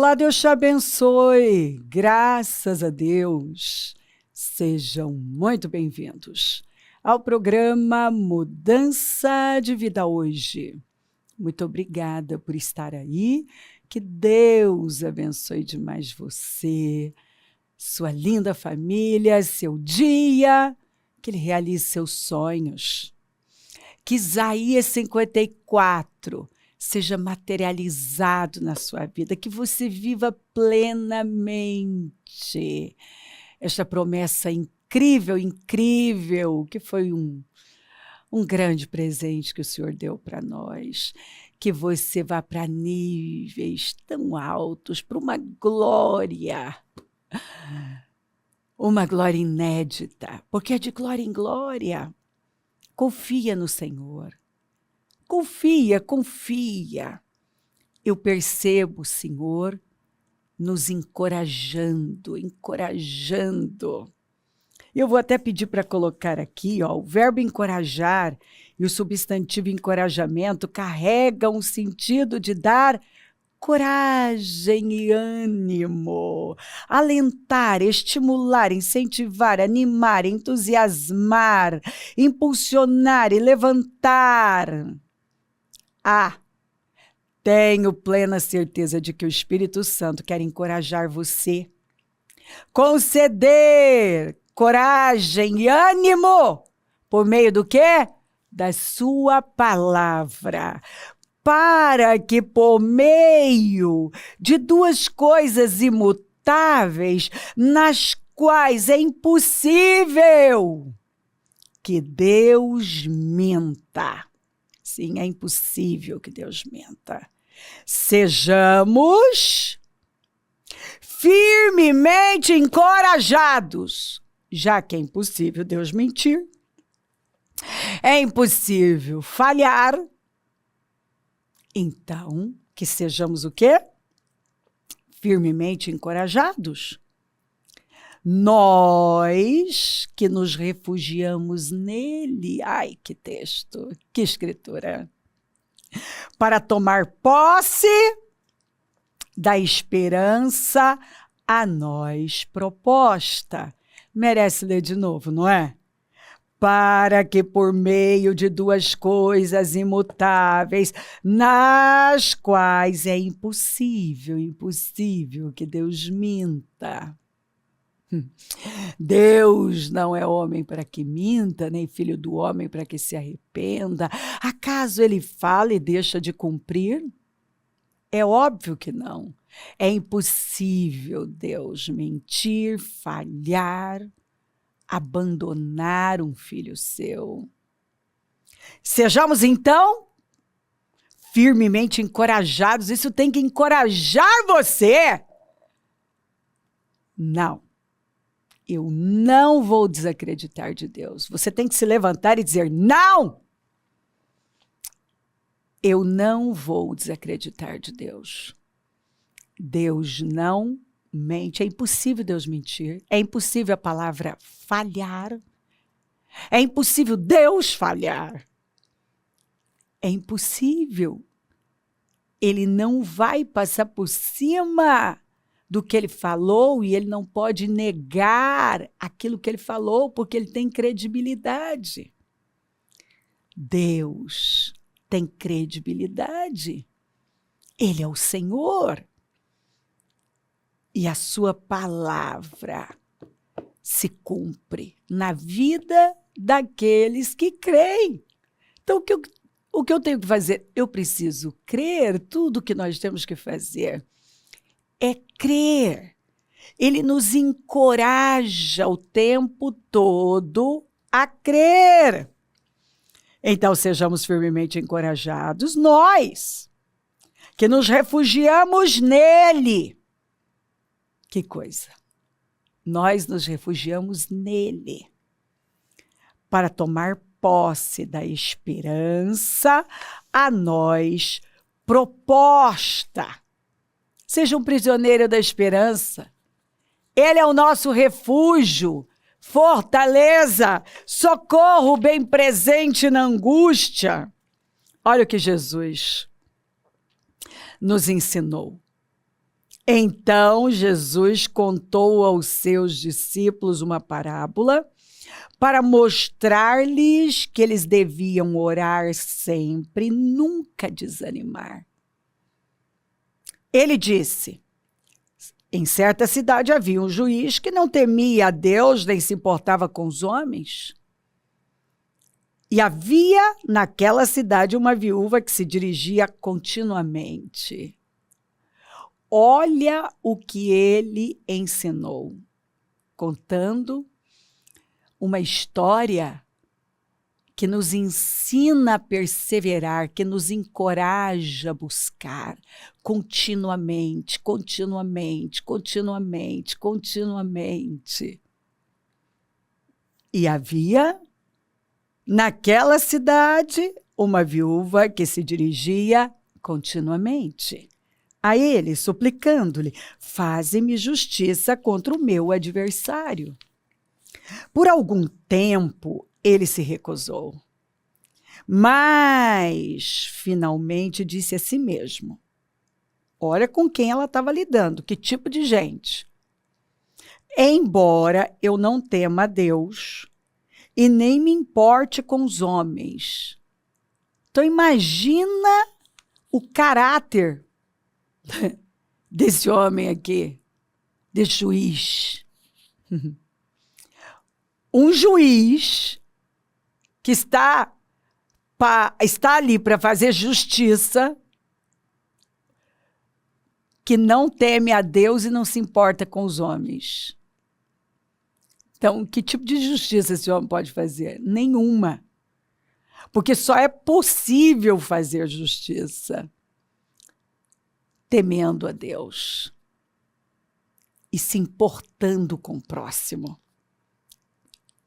Olá, Deus te abençoe. Graças a Deus. Sejam muito bem-vindos ao programa Mudança de Vida Hoje. Muito obrigada por estar aí. Que Deus abençoe demais você, sua linda família, seu dia, que Ele realize seus sonhos. Que Isaías 54 seja materializado na sua vida, que você viva plenamente esta promessa incrível, que foi um grande presente que o Senhor deu para nós, que você vá para níveis tão altos, para uma glória inédita, porque é de glória em glória. Confia no Senhor. Confia. Eu percebo o Senhor nos encorajando. Eu vou até pedir para colocar aqui, o verbo encorajar e o substantivo encorajamento carregam o sentido de dar coragem e ânimo, alentar, estimular, incentivar, animar, entusiasmar, impulsionar e levantar. Tenho plena certeza de que o Espírito Santo quer encorajar você, conceder coragem e ânimo por meio do quê? Da sua palavra, para que por meio de duas coisas imutáveis, nas quais é impossível que Deus minta. Sim, é impossível que Deus minta. Sejamos firmemente encorajados, já que é impossível Deus mentir, é impossível falhar, então que sejamos o quê? Firmemente encorajados. Nós que nos refugiamos nele, ai que texto, que escritura, para tomar posse da esperança a nós proposta. Merece ler de novo, não é? Para que por meio de duas coisas imutáveis, nas quais é impossível que Deus minta. Deus não é homem para que minta, nem filho do homem para que se arrependa. Acaso ele fala e deixa de cumprir? É óbvio que não. É impossível Deus mentir, falhar, abandonar um filho seu. Sejamos, então, firmemente encorajados. Isso tem que encorajar você. Não. Eu não vou desacreditar de Deus. Você tem que se levantar e dizer, não! Eu não vou desacreditar de Deus. Deus não mente. É impossível Deus mentir. É impossível a palavra falhar. É impossível Deus falhar. É impossível. Ele não vai passar por cima do que ele falou e ele não pode negar aquilo que ele falou, porque ele tem credibilidade. Deus tem credibilidade. Ele é o Senhor. E a sua palavra se cumpre na vida daqueles que creem. Então, o que eu tenho que fazer? Eu preciso crer. Tudo que nós temos que fazer é crer. Ele nos encoraja o tempo todo a crer. Então, sejamos firmemente encorajados, nós, que nos refugiamos nele. Que coisa! Nós nos refugiamos nele para tomar posse da esperança a nós proposta. Seja um prisioneiro da esperança. Ele é o nosso refúgio, fortaleza, socorro bem presente na angústia. Olha o que Jesus nos ensinou. Então Jesus contou aos seus discípulos uma parábola para mostrar-lhes que eles deviam orar sempre, nunca desanimar. Ele disse: em certa cidade havia um juiz que não temia a Deus nem se importava com os homens. E havia naquela cidade uma viúva que se dirigia continuamente. Olha o que ele ensinou, contando uma história que nos ensina a perseverar, que nos encoraja a buscar continuamente, continuamente, continuamente, continuamente. E havia naquela cidade uma viúva que se dirigia continuamente a ele, suplicando-lhe: faze-me justiça contra o meu adversário. Por algum tempo, ele se recusou, mas finalmente disse a si mesmo: olha com quem ela estava lidando, que tipo de gente. Embora eu não tema a Deus e nem me importe com os homens. Então imagina o caráter desse homem aqui, desse juiz. Um juiz que está ali para fazer justiça, que não teme a Deus e não se importa com os homens. Então, que tipo de justiça esse homem pode fazer? Nenhuma. Porque só é possível fazer justiça temendo a Deus e se importando com o próximo.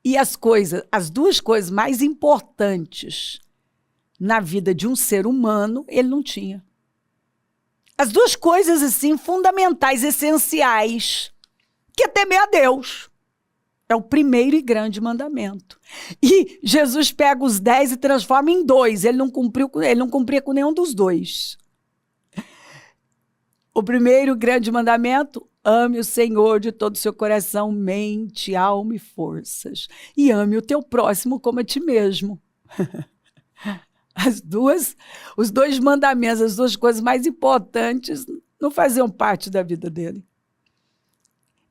E as duas coisas mais importantes na vida de um ser humano, ele não tinha. As duas coisas, assim, fundamentais, essenciais, que é temer a Deus. É o primeiro e grande mandamento. E Jesus pega os 10 e transforma em 2. Ele não cumpria com nenhum dos 2. O primeiro grande mandamento: ame o Senhor de todo o seu coração, mente, alma e forças. E ame o teu próximo como a ti mesmo. Os 2 mandamentos, as 2 coisas mais importantes, não faziam parte da vida dele.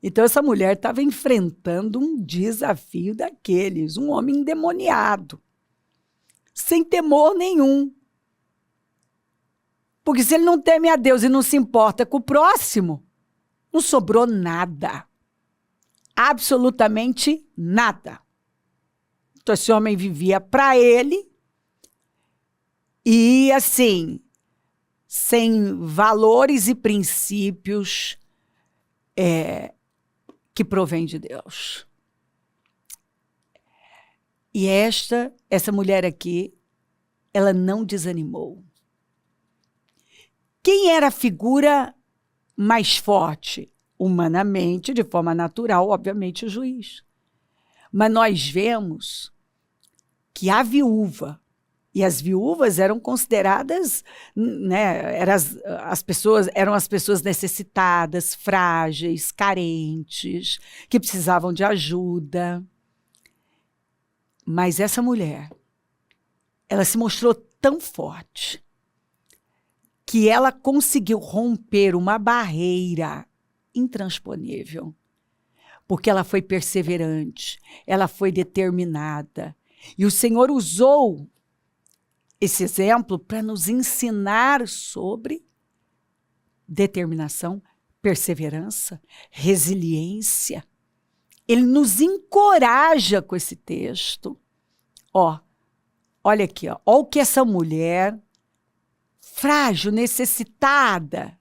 Então essa mulher estava enfrentando um desafio daqueles, um homem endemoniado, sem temor nenhum. Porque se ele não teme a Deus e não se importa com o próximo, não sobrou nada. Absolutamente nada. Então esse homem vivia para ele e, assim, sem valores e princípios que provém de Deus. E essa mulher aqui, ela não desanimou. Quem era a figura mais forte? Humanamente, de forma natural, obviamente, o juiz. Mas nós vemos que a viúva, e as viúvas eram consideradas, né, eram as pessoas necessitadas, frágeis, carentes, que precisavam de ajuda. Mas essa mulher, ela se mostrou tão forte que ela conseguiu romper uma barreira intransponível, porque ela foi perseverante, ela foi determinada. E o Senhor usou esse exemplo para nos ensinar sobre determinação, perseverança, resiliência. Ele nos encoraja com esse texto. Olha aqui, olha o que essa mulher frágil, necessitada,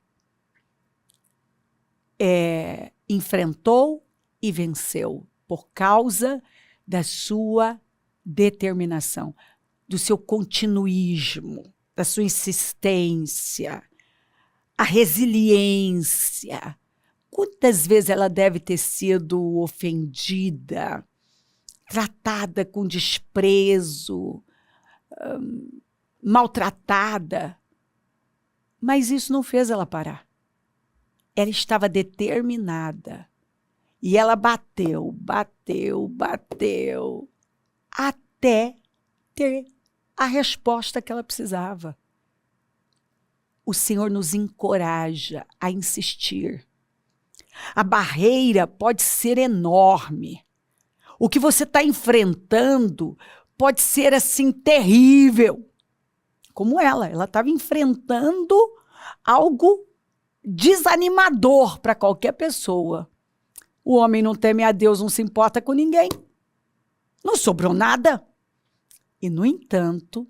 enfrentou e venceu por causa da sua determinação, do seu continuismo, da sua insistência, a resiliência. Quantas vezes ela deve ter sido ofendida, tratada com desprezo, maltratada, mas isso não fez ela parar. ela estava determinada. E ela bateu, até ter a resposta que ela precisava. O Senhor nos encoraja a insistir. A barreira pode ser enorme. O que você está enfrentando pode ser assim terrível. Como ela estava enfrentando algo desanimador para qualquer pessoa. O homem não teme a Deus, não se importa com ninguém. Não sobrou nada. E, no entanto,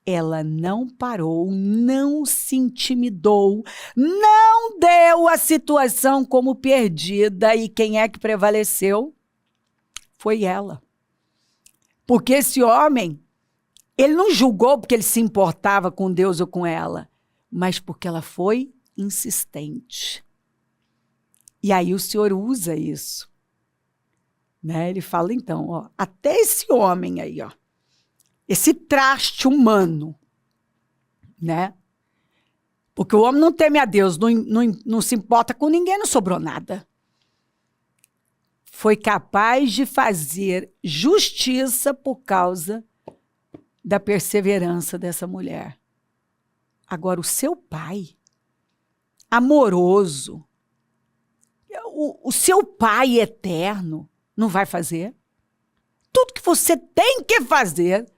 ela não parou, não se intimidou, não deu a situação como perdida. E quem é que prevaleceu? Foi ela. Porque esse homem, ele não julgou porque ele se importava com Deus ou com ela, mas porque ela foi insistente. E aí o Senhor usa isso. Né? Ele fala, então, ó, até esse homem aí, ó, esse traste humano, né? Porque o homem não teme a Deus, não se importa com ninguém, não sobrou nada. Foi capaz de fazer justiça por causa da perseverança dessa mulher. Agora, o seu pai, amoroso, o seu pai eterno, não vai fazer? Tudo que você tem que fazer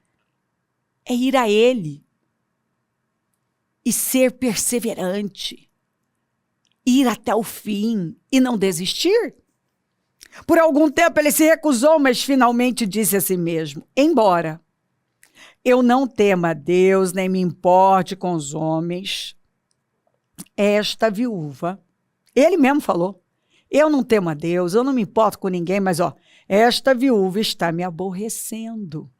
é ir a ele e ser perseverante, ir até o fim e não desistir. Por algum tempo ele se recusou, mas finalmente disse a si mesmo, embora eu não tema a Deus, nem me importe com os homens, esta viúva, ele mesmo falou, eu não temo a Deus, eu não me importo com ninguém, mas ó, esta viúva está me aborrecendo.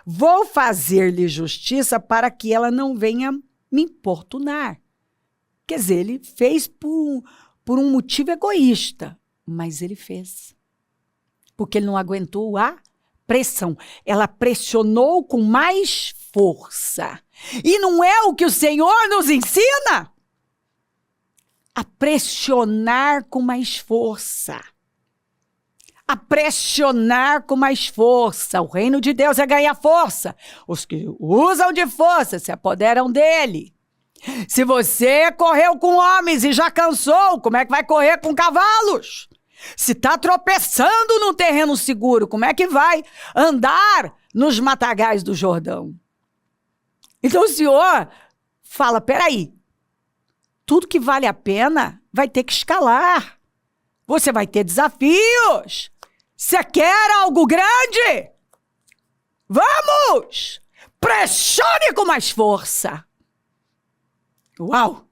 Vou fazer-lhe justiça para que ela não venha me importunar. Quer dizer, ele fez por um motivo egoísta, mas ele fez. Porque ele não aguentou a pressão. Ela pressionou com mais força. E não é o que o Senhor nos ensina? A pressionar com mais força. A pressionar com mais força. O reino de Deus é ganhar força. Os que usam de força se apoderam dele. Se você correu com homens e já cansou, como é que vai correr com cavalos? Se está tropeçando num terreno seguro, como é que vai andar nos matagais do Jordão? Então o Senhor fala, peraí, tudo que vale a pena vai ter que escalar. Você vai ter desafios. Você quer algo grande? Vamos! Pressione com mais força. Uau!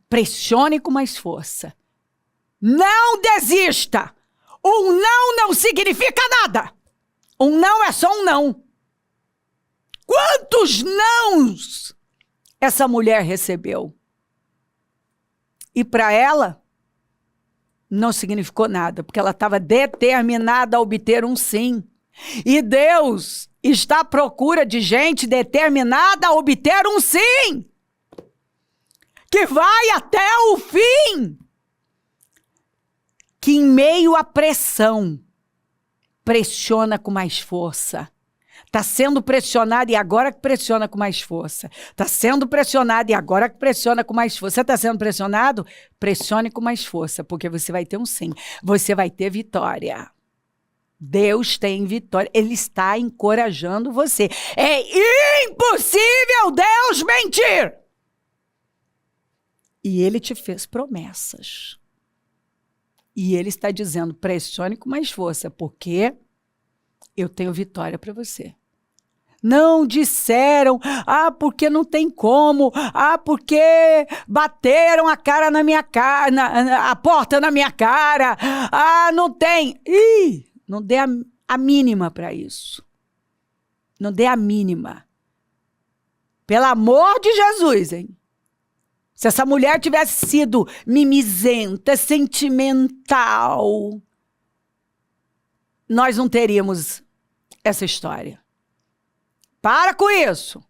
Pressione com mais força. Não desista. Um não significa nada. Um não é só um não. Quantos nãos essa mulher recebeu? E para ela, não significou nada, porque ela estava determinada a obter um sim. E Deus está à procura de gente determinada a obter um sim. Que vai até o fim. Que em meio à pressão, pressiona com mais força. Está sendo pressionado e agora que pressiona com mais força. Está sendo pressionado e agora que pressiona com mais força. Você está sendo pressionado? Pressione com mais força, porque você vai ter um sim. Você vai ter vitória. Deus tem vitória. Ele está encorajando você. É impossível Deus mentir. E Ele te fez promessas. E Ele está dizendo, pressione com mais força, porque eu tenho vitória para você. Não disseram, porque não tem como, porque bateram a cara na minha cara, a porta na minha cara, não tem. Não dê a mínima para isso. Não dê a mínima. Pelo amor de Jesus, hein? Se essa mulher tivesse sido mimizenta, sentimental, nós não teríamos essa história. Para com isso.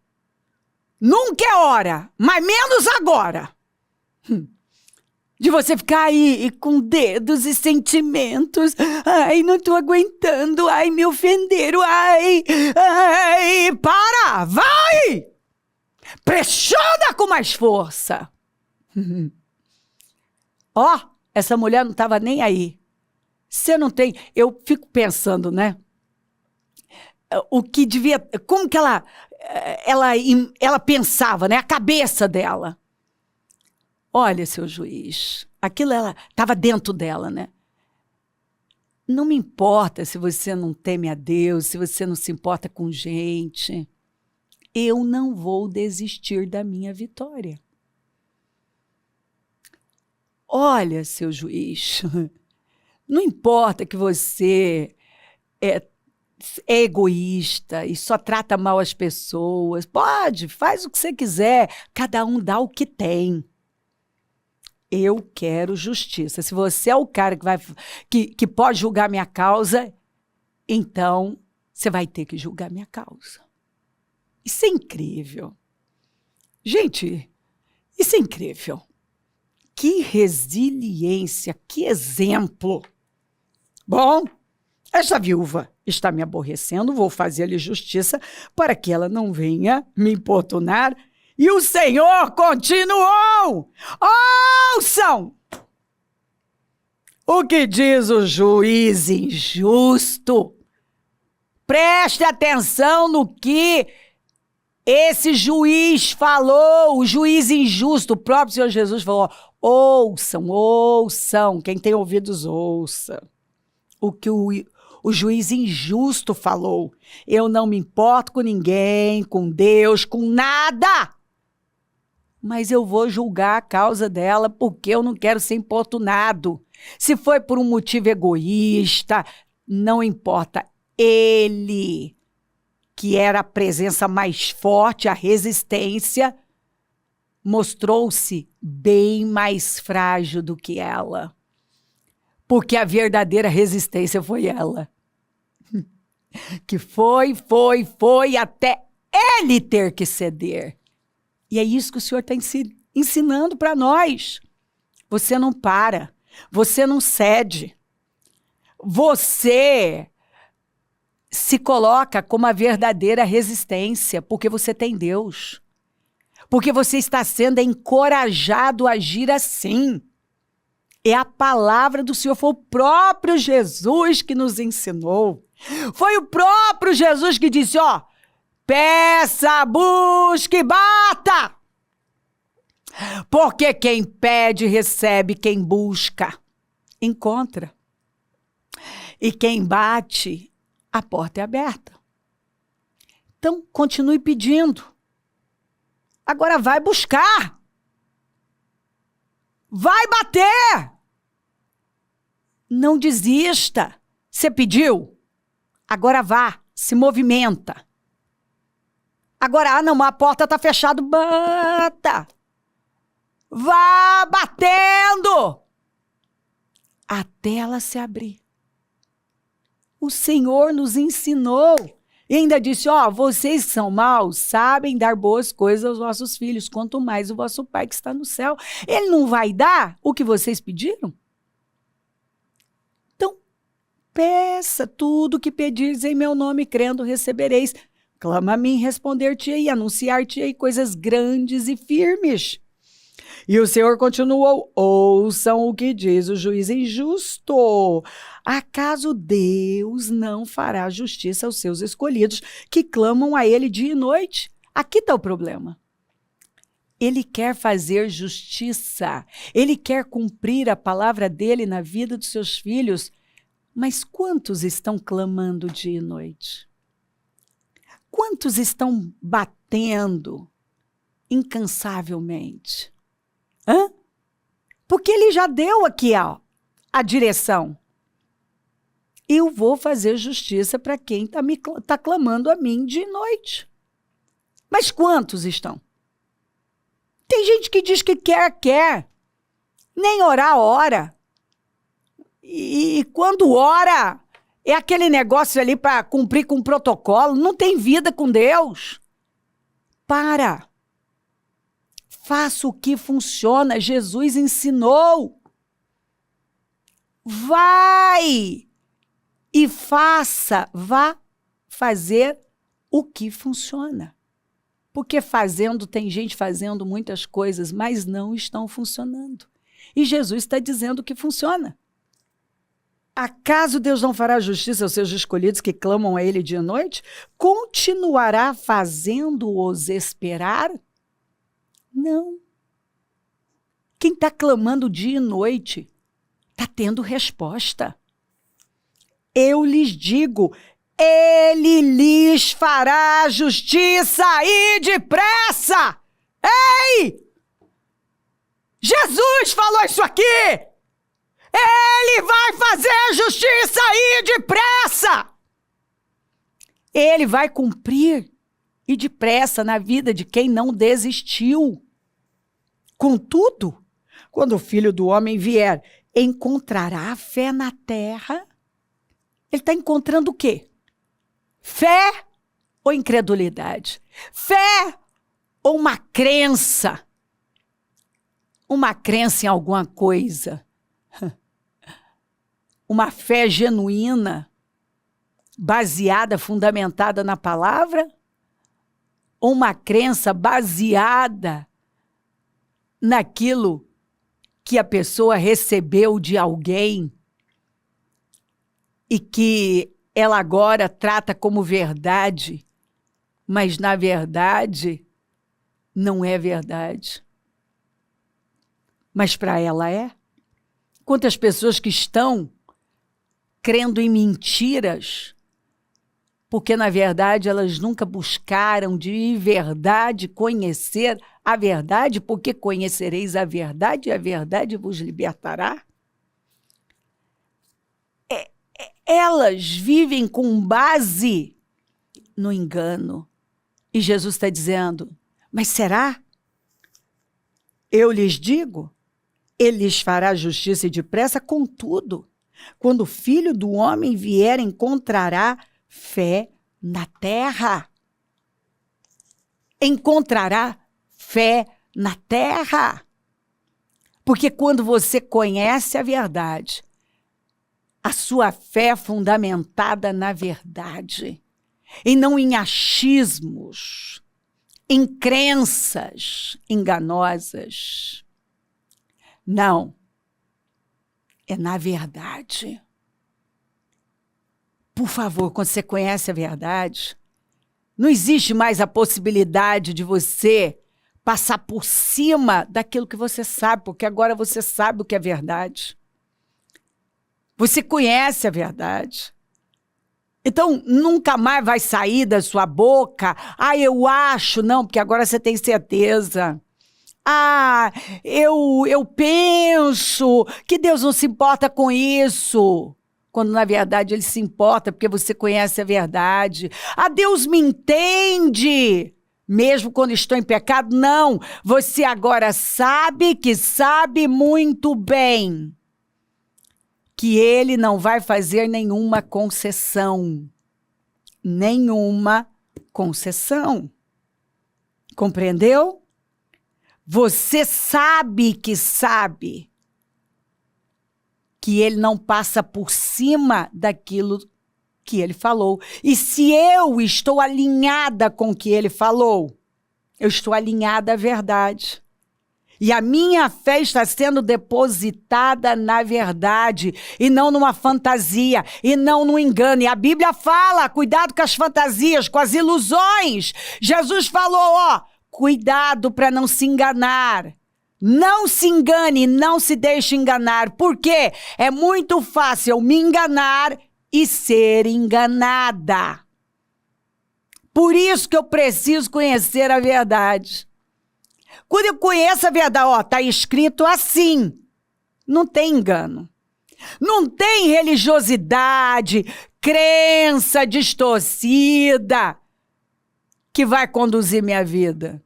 Nunca é hora, mas menos agora, De você ficar aí e com dedos e sentimentos. Ai, não tô aguentando. Ai, me ofenderam. Ai, para! Vai! Pressiona com mais força. Ó, essa mulher não estava nem aí. Você não tem... Eu fico pensando, né? O que devia... Como que ela pensava, né? A cabeça dela. Olha, seu juiz, aquilo estava dentro dela, né? Não me importa se você não teme a Deus, se você não se importa com gente. Eu não vou desistir da minha vitória. Olha, seu juiz, não importa que você é egoísta e só trata mal as pessoas. Pode, faz o que você quiser, cada um dá o que tem. Eu quero justiça. Se você é o cara que pode julgar minha causa, então você vai ter que julgar minha causa. Isso é incrível. Gente, isso é incrível. Que resiliência, que exemplo. Bom, esta viúva está me aborrecendo, vou fazer-lhe justiça para que ela não venha me importunar. E o Senhor continuou. Ouçam o que diz o juiz injusto. Preste atenção no que esse juiz falou, o juiz injusto. O próprio Senhor Jesus falou, ouçam, quem tem ouvidos ouça. O que o juiz injusto falou. Eu não me importo com ninguém, com Deus, com nada. Mas eu vou julgar a causa dela porque eu não quero ser importunado. Se foi por um motivo egoísta, não importa. Ele, que era a presença mais forte, a resistência, mostrou-se bem mais frágil do que ela. Porque a verdadeira resistência foi ela. Que foi até ele ter que ceder. E é isso que o Senhor está ensinando para nós. Você não para, você não cede. Você se coloca como a verdadeira resistência, porque você tem Deus. Porque você está sendo encorajado a agir assim. É a palavra do Senhor, foi o próprio Jesus que nos ensinou. Foi o próprio Jesus que disse, ó, peça, busque, bata. Porque quem pede, recebe, quem busca, encontra. E quem bate, a porta é aberta. Então, continue pedindo. Agora vai buscar. Vai bater. Não desista. Você pediu? Agora vá, se movimenta. Agora, não, a porta está fechada, bata. Vá batendo até ela se abrir. O Senhor nos ensinou e ainda disse, ó, vocês que são maus sabem dar boas coisas aos vossos filhos, quanto mais o vosso Pai que está no céu. Ele não vai dar o que vocês pediram? Então, peça tudo que pedires em meu nome, crendo, recebereis. Clama a mim, responder-te-ei, anunciar-te-ei coisas grandes e firmes. E o Senhor continuou, ouçam o que diz o juiz injusto. Acaso Deus não fará justiça aos seus escolhidos, que clamam a Ele dia e noite? Aqui está o problema. Ele quer fazer justiça, Ele quer cumprir a palavra dEle na vida dos seus filhos, mas quantos estão clamando dia e noite? Quantos estão batendo incansavelmente? Hã? Porque ele já deu aqui a direção. Eu vou fazer justiça para quem está clamando a mim de noite. Mas quantos estão? Tem gente que diz que quer. Nem orar, ora. E quando ora, é aquele negócio ali para cumprir com o protocolo. Não tem vida com Deus. Para. Faça o que funciona. Jesus ensinou. Vai e faça, vá fazer o que funciona. Porque tem gente fazendo muitas coisas, mas não estão funcionando. E Jesus está dizendo que funciona. Acaso Deus não fará justiça aos seus escolhidos que clamam a Ele dia e noite? Continuará fazendo-os esperar? Não. Quem está clamando dia e noite está tendo resposta. Eu lhes digo, Ele lhes fará justiça e depressa. Ei! Jesus falou isso aqui! Ele vai fazer justiça e depressa! Ele vai cumprir e depressa na vida de quem não desistiu. Contudo, quando o Filho do Homem vier, encontrará fé na terra? Ele está encontrando o quê? Fé ou incredulidade? Fé ou uma crença? Uma crença em alguma coisa? Uma fé genuína, baseada, fundamentada na palavra? Ou uma crença baseada naquilo que a pessoa recebeu de alguém e que ela agora trata como verdade, mas na verdade não é verdade. Mas para ela é? Quantas pessoas que estão crendo em mentiras, porque na verdade elas nunca buscaram de verdade conhecer a verdade, porque conhecereis a verdade e a verdade vos libertará? Elas vivem com base no engano. E Jesus está dizendo, mas será? Eu lhes digo, Ele lhes fará justiça e depressa, contudo, quando o Filho do Homem vier, encontrará fé na terra. Encontrará fé na terra. Porque quando você conhece a verdade, a sua fé é fundamentada na verdade, e não em achismos, em crenças enganosas. Não, é na verdade. Por favor, quando você conhece a verdade, não existe mais a possibilidade de você passar por cima daquilo que você sabe, porque agora você sabe o que é verdade. Você conhece a verdade. Então, nunca mais vai sair da sua boca, eu acho, não, porque agora você tem certeza. Eu penso que Deus não se importa com isso. Quando, na verdade, Ele se importa porque você conhece a verdade. Deus me entende, mesmo quando estou em pecado. Não, você agora sabe que sabe muito bem que Ele não vai fazer nenhuma concessão. Nenhuma concessão. Compreendeu? Você sabe que Ele não passa por cima daquilo que Ele falou. E se eu estou alinhada com o que Ele falou, eu estou alinhada à verdade. E a minha fé está sendo depositada na verdade, e não numa fantasia, e não no engano. E a Bíblia fala, cuidado com as fantasias, com as ilusões. Jesus falou, cuidado para não se enganar. Não se engane, não se deixe enganar. Por quê? É muito fácil eu me enganar e ser enganada. Por isso que eu preciso conhecer a verdade. Quando eu conheço a verdade, está escrito assim. Não tem engano. Não tem religiosidade, crença distorcida que vai conduzir minha vida.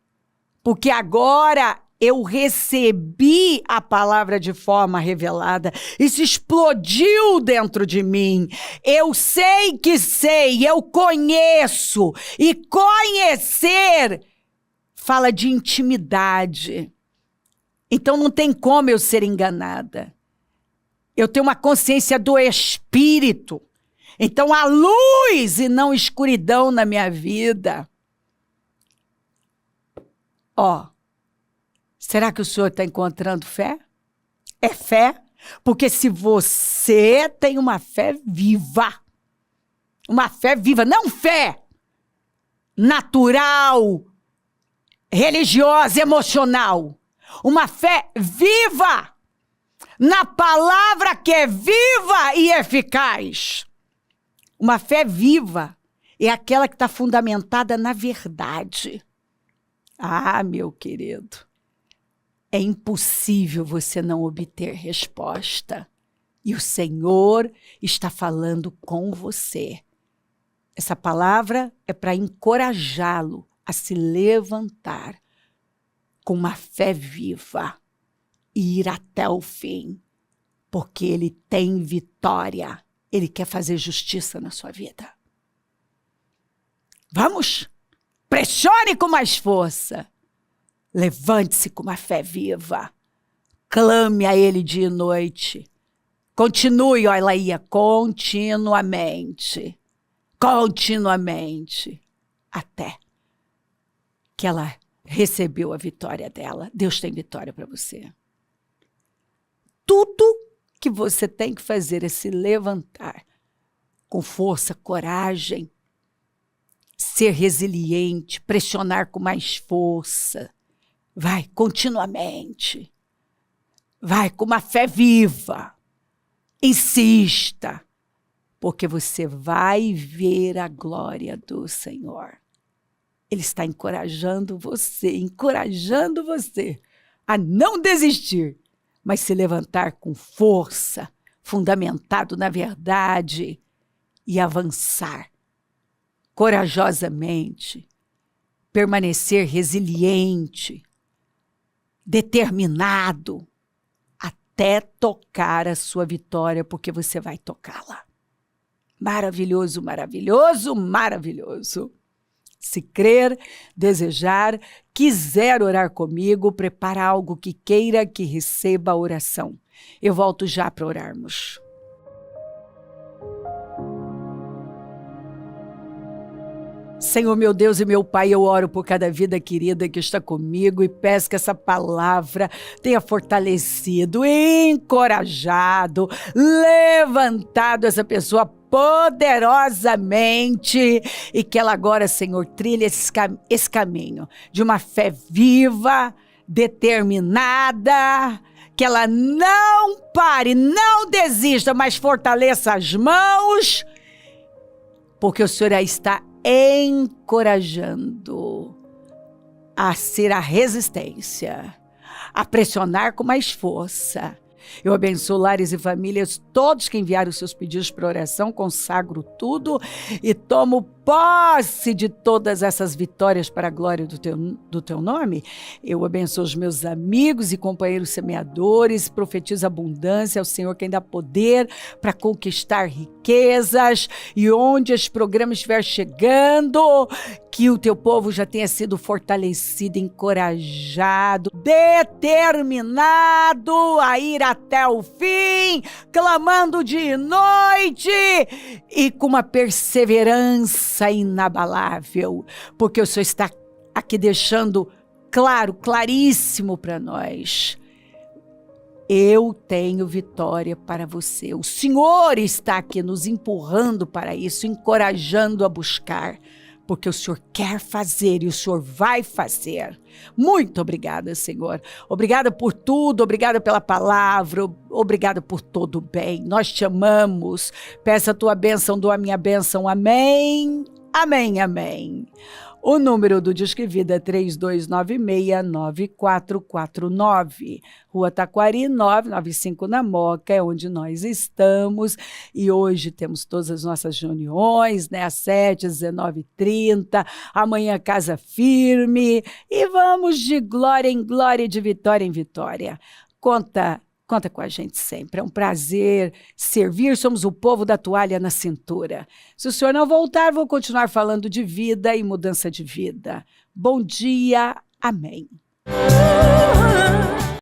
Porque agora eu recebi a palavra de forma revelada. Isso explodiu dentro de mim. Eu sei que sei, eu conheço. E conhecer fala de intimidade. Então não tem como eu ser enganada. Eu tenho uma consciência do Espírito. Então há luz e não escuridão na minha vida. Será que o senhor está encontrando fé? É fé? Porque se você tem uma fé viva, não fé natural, religiosa, emocional, uma fé viva, na palavra que é viva e eficaz. Uma fé viva é aquela que está fundamentada na verdade. Meu querido, é impossível você não obter resposta. E o Senhor está falando com você. Essa palavra é para encorajá-lo a se levantar com uma fé viva e ir até o fim, porque Ele tem vitória. Ele quer fazer justiça na sua vida. Vamos? Pressione com mais força. Levante-se com uma fé viva. Clame a Ele dia e noite. Continue, olha, continuamente. Até que ela recebeu a vitória dela. Deus tem vitória para você. Tudo que você tem que fazer é se levantar com força, coragem, ser resiliente, pressionar com mais força. Vai continuamente. Vai com uma fé viva. Insista, porque você vai ver a glória do Senhor. Ele está encorajando você a não desistir, mas se levantar com força, fundamentado na verdade e avançar corajosamente, permanecer resiliente, determinado, até tocar a sua vitória, porque você vai tocá-la. Maravilhoso, maravilhoso, maravilhoso. Se crer, desejar, quiser orar comigo, prepara algo que queira que receba a oração. Eu volto já para orarmos. Senhor, meu Deus e meu Pai, eu oro por cada vida querida que está comigo e peço que essa palavra tenha fortalecido, encorajado, levantado essa pessoa poderosamente e que ela agora, Senhor, trilhe esse caminho de uma fé viva, determinada, que ela não pare, não desista, mas fortaleça as mãos, porque o Senhor aí está encorajando a ser a resistência, a pressionar com mais força. Eu abençoo lares e famílias, todos que enviaram os seus pedidos para oração, consagro tudo e tomo posse de todas essas vitórias para a glória do teu nome. Eu abençoo os meus amigos e companheiros semeadores, profetizo abundância ao Senhor quem dá poder para conquistar riquezas, e onde esse programa estiver chegando, que o teu povo já tenha sido fortalecido, encorajado, determinado a ir até o fim, clamando dia e noite e com uma perseverança inabalável, porque o Senhor está aqui deixando claro, claríssimo para nós. Eu tenho vitória para você. O Senhor está aqui nos empurrando para isso, encorajando a buscar, porque o Senhor quer fazer e o Senhor vai fazer. Muito obrigada, Senhor. Obrigada por tudo, obrigada pela palavra, obrigada por todo o bem. Nós te amamos. Peça a tua bênção, dou a minha bênção. Amém, amém, amém. O número do Disque Vida é 3296-9449. Rua Taquari, 995 na Moca, é onde nós estamos. E hoje temos todas as nossas reuniões, né? Às 7, às 19h30. Amanhã, Casa Firme. E vamos de glória em glória, de vitória em vitória. Conta com a gente sempre. É um prazer servir. Somos o povo da toalha na cintura. Se o senhor não voltar, vou continuar falando de vida e mudança de vida. Bom dia, Amém.